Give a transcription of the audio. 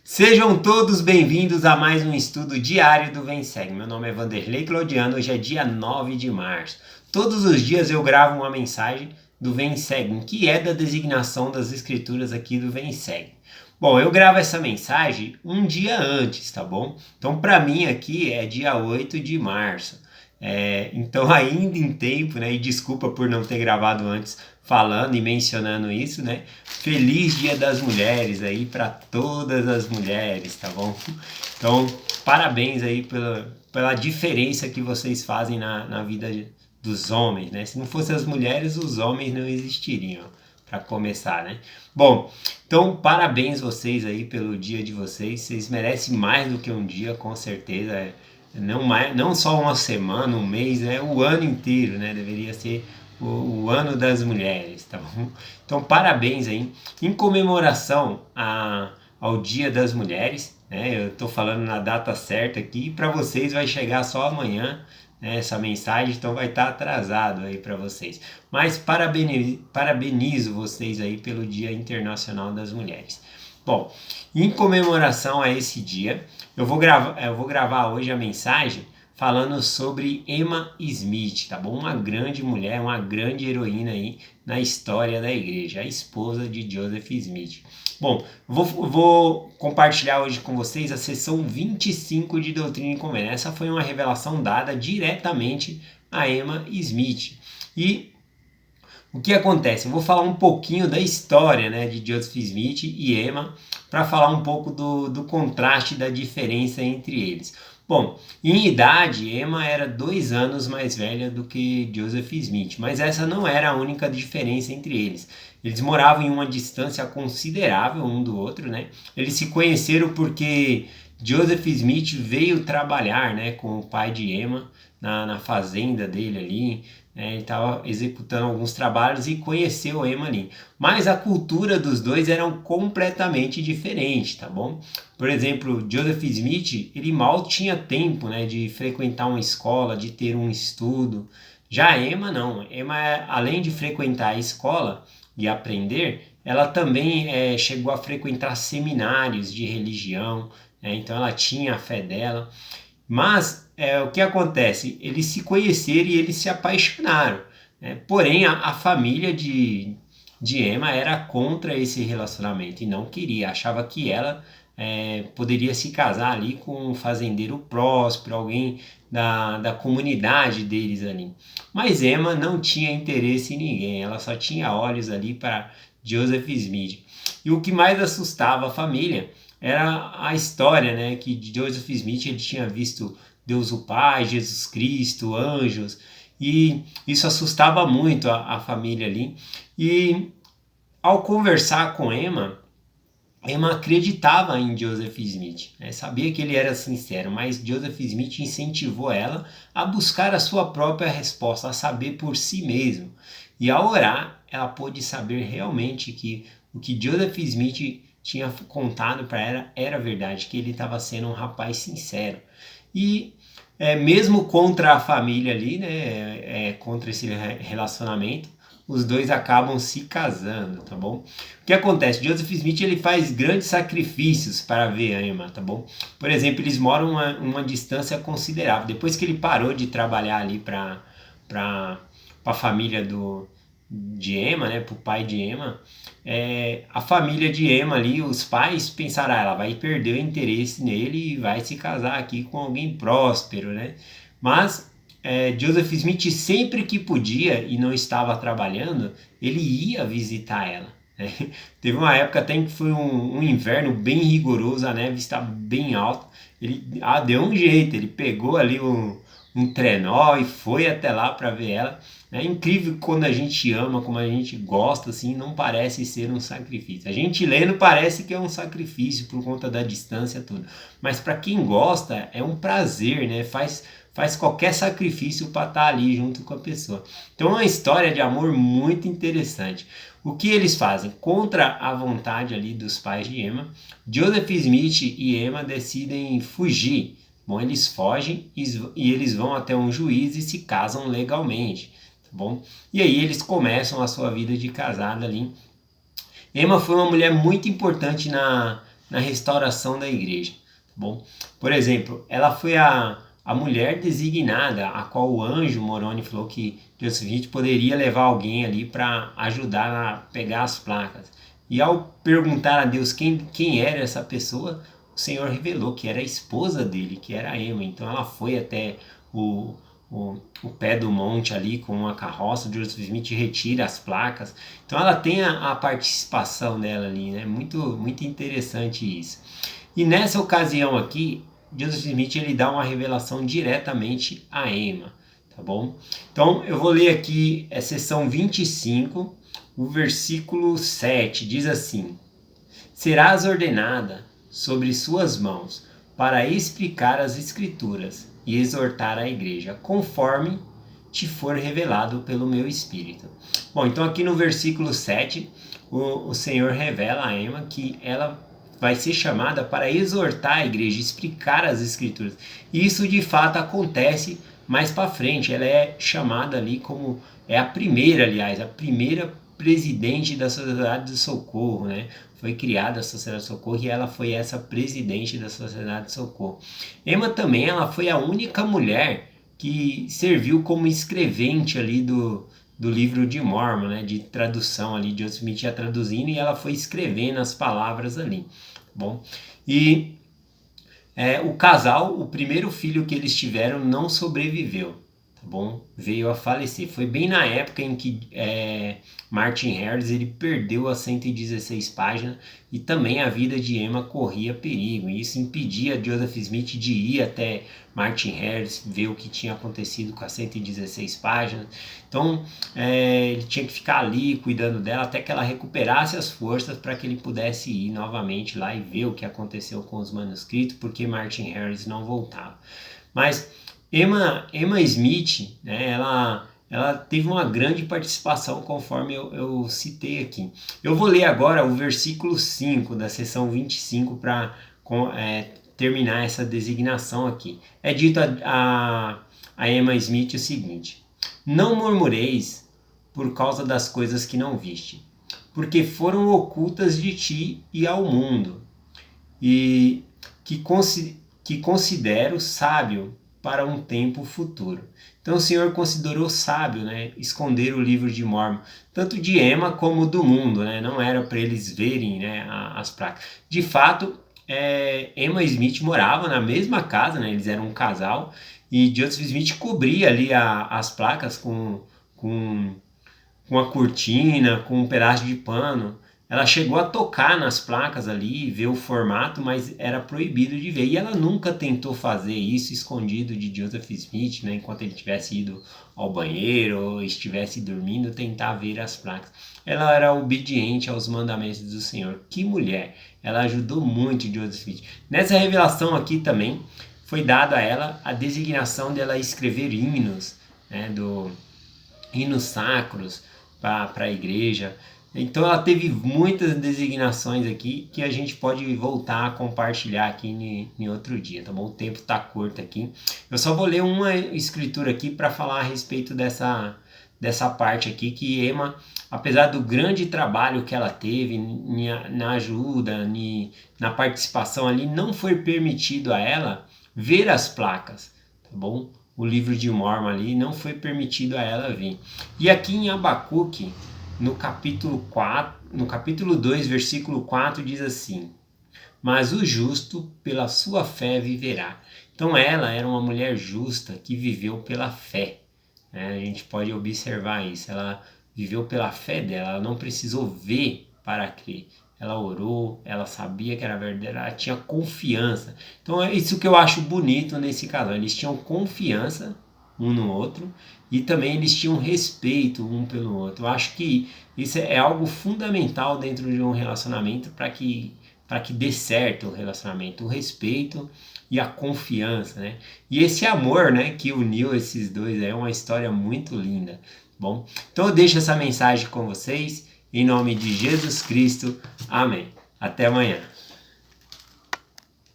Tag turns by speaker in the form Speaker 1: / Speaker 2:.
Speaker 1: Sejam todos bem-vindos a mais um estudo diário do Vem Segue. Meu nome é Vanderlei Claudiano, hoje é dia 9 de março. Todos os dias eu gravo uma mensagem do Vem Segue, que é da designação das escrituras aqui do Vem Segue. Bom, eu gravo essa mensagem um dia antes, tá bom? Então, para mim aqui é dia 8 de março. Então, ainda em tempo, né? E desculpa por não ter gravado antes falando e mencionando isso, né? Feliz Dia das Mulheres aí para todas as mulheres, tá bom? Então, parabéns aí pela diferença que vocês fazem na vida dos homens, né? Se não fossem as mulheres, os homens não existiriam, para começar, né? Bom, então parabéns vocês aí pelo dia de vocês. Vocês merecem mais do que um dia, com certeza. Não só uma semana, um mês, né? O ano inteiro, né? Deveria ser o ano das mulheres, tá bom? Então, parabéns aí. Em comemoração ao Dia das Mulheres, né? Eu tô falando na data certa aqui, para vocês vai chegar só amanhã, né, essa mensagem, então vai estar atrasado aí para vocês. Mas parabenizo vocês aí pelo Dia Internacional das Mulheres. Bom, em comemoração a esse dia, eu vou gravar hoje a mensagem falando sobre Emma Smith, tá bom? Uma grande mulher, uma grande heroína aí na história da igreja, a esposa de Joseph Smith. Bom, vou compartilhar hoje com vocês a sessão 25 de Doutrina e Convênio. Essa foi uma revelação dada diretamente a Emma Smith. E o que acontece? Eu vou falar um pouquinho da história, né, de Joseph Smith e Emma, para falar um pouco do contraste, da diferença entre eles. Bom, em idade, Emma era 2 anos mais velha do que Joseph Smith, mas essa não era a única diferença entre eles. Eles moravam em uma distância considerável um do outro, né? Eles se conheceram porque Joseph Smith veio trabalhar, né, com o pai de Emma na fazenda dele ali, né? Ele estava executando alguns trabalhos e conheceu Emma ali. Mas a cultura dos dois era completamente diferente, tá bom? Por exemplo, Joseph Smith, ele mal tinha tempo, né, de frequentar uma escola, de ter um estudo. Já Emma não. Emma, além de frequentar a escola e aprender, ela também chegou a frequentar seminários de religião, né? Então ela tinha a fé dela. Mas o que acontece? Eles se conheceram e eles se apaixonaram, né? Porém, a família de Emma era contra esse relacionamento e não queria, achava que ela poderia se casar ali com um fazendeiro próspero, alguém da comunidade deles ali. Mas Emma não tinha interesse em ninguém, ela só tinha olhos ali para Joseph Smith. E o que mais assustava a família era a história, né, que Joseph Smith ele tinha visto Deus o Pai, Jesus Cristo, anjos, e isso assustava muito a família ali. E ao conversar com Emma, Emma acreditava em Joseph Smith, né? Sabia que ele era sincero, mas Joseph Smith incentivou ela a buscar a sua própria resposta, a saber por si mesmo. E ao orar, ela pôde saber realmente que o que Joseph Smith tinha contado para ela era verdade, que ele estava sendo um rapaz sincero. E mesmo contra a família ali, né, contra esse relacionamento, os dois acabam se casando, tá bom? O que acontece? Joseph Smith ele faz grandes sacrifícios para ver a Emma, tá bom? Por exemplo, eles moram uma distância considerável. Depois que ele parou de trabalhar ali para a família de Emma, né, para o pai de Emma, a família de Emma ali, os pais pensaram, ela vai perder o interesse nele e vai se casar aqui com alguém próspero, né? Mas Joseph Smith sempre que podia e não estava trabalhando, ele ia visitar ela, né? Teve uma época até que foi um inverno bem rigoroso, a neve estava bem alta, ele deu um jeito, ele pegou ali um trenó e foi até lá para ver ela. É incrível quando a gente ama, como a gente gosta, assim, não parece ser um sacrifício. A gente lendo parece que é um sacrifício por conta da distância toda, mas para quem gosta é um prazer, né? Faz qualquer sacrifício para estar ali junto com a pessoa. Então é uma história de amor muito interessante. O que eles fazem? Contra a vontade ali dos pais de Emma, Joseph Smith e Emma decidem fugir. Bom, eles fogem e eles vão até um juiz e se casam legalmente, tá bom? E aí eles começam a sua vida de casada ali. Emma foi uma mulher muito importante na na restauração da igreja, tá bom? Por exemplo, ela foi a mulher designada, a qual o anjo Moroni falou que Joseph Smith poderia levar alguém ali para ajudar a pegar as placas. E ao perguntar a Deus quem era essa pessoa, o Senhor revelou que era a esposa dele, que era a Emma. Então ela foi até o pé do monte ali com uma carroça, o Joseph Smith retira as placas. Então ela tem a participação dela ali, né? Muito interessante isso. E nessa ocasião aqui, Joseph Smith ele dá uma revelação diretamente a Emma, tá bom? Então eu vou ler aqui a seção 25, o versículo 7, diz assim: serás ordenada sobre suas mãos para explicar as escrituras e exortar a igreja, conforme te for revelado pelo meu Espírito. Bom, então aqui no versículo 7, o Senhor revela a Emma que ela vai ser chamada para exortar a igreja, explicar as escrituras. E isso de fato acontece mais para frente. Ela é chamada ali como, é a primeira, aliás, a primeira presidente da Sociedade de Socorro, né? Foi criada a Sociedade de Socorro e ela foi essa presidente da Sociedade de Socorro. Emma também, ela foi a única mulher que serviu como escrevente ali do livro de Mormon, né, de tradução ali, Joseph Smith ia traduzindo e ela foi escrevendo as palavras ali, bom? E o casal, o primeiro filho que eles tiveram não sobreviveu, tá bom? Veio a falecer. Foi bem na época em que Martin Harris ele perdeu as 116 páginas e também a vida de Emma corria perigo. E isso impedia Joseph Smith de ir até Martin Harris ver o que tinha acontecido com as 116 páginas. Então ele tinha que ficar ali cuidando dela até que ela recuperasse as forças para que ele pudesse ir novamente lá e ver o que aconteceu com os manuscritos, porque Martin Harris não voltava. Mas Emma Smith, né, ela teve uma grande participação, conforme eu citei aqui. Eu vou ler agora o versículo 5 da seção 25 para terminar essa designação aqui. É dito a Emma Smith o seguinte: não murmureis por causa das coisas que não viste, porque foram ocultas de ti e ao mundo, e que considero sábio para um tempo futuro. Então o Senhor considerou sábio, né, esconder o livro de Mormon, tanto de Emma como do mundo, né, não era para eles verem, né, as placas. De fato, Emma e Smith moravam na mesma casa, né, eles eram um casal, e Joseph Smith cobria ali as placas com uma cortina, com um pedaço de pano. Ela chegou a tocar nas placas ali, ver o formato, mas era proibido de ver. E ela nunca tentou fazer isso escondido de Joseph Smith, né? Enquanto ele tivesse ido ao banheiro ou estivesse dormindo, tentar ver as placas. Ela era obediente aos mandamentos do Senhor. Que mulher! Ela ajudou muito Joseph Smith. Nessa revelação aqui também foi dada a ela a designação dela escrever hinos, né? Hinos sacros para a igreja. Então ela teve muitas designações aqui que a gente pode voltar a compartilhar aqui em outro dia, tá bom? O tempo tá curto aqui. Eu só vou ler uma escritura aqui para falar a respeito dessa parte aqui, que Emma, apesar do grande trabalho que ela teve na ajuda, na participação ali, não foi permitido a ela ver as placas, tá bom? O livro de Mormon ali não foi permitido a ela ver. E aqui em Abacuque, no capítulo 2, versículo 4, diz assim: mas o justo pela sua fé viverá. Então ela era uma mulher justa que viveu pela fé, né? A gente pode observar isso. Ela viveu pela fé dela, ela não precisou ver para crer. Ela orou, ela sabia que era verdade, ela tinha confiança. Então é isso que eu acho bonito nesse casal. Eles tinham confiança um no outro e também eles tinham respeito um pelo outro. Eu acho que isso é algo fundamental dentro de um relacionamento para que dê certo o relacionamento, o respeito e a confiança, né? E esse amor, né, que uniu esses dois é uma história muito linda. Bom, então eu deixo essa mensagem com vocês em nome de Jesus Cristo. Amém. Até amanhã.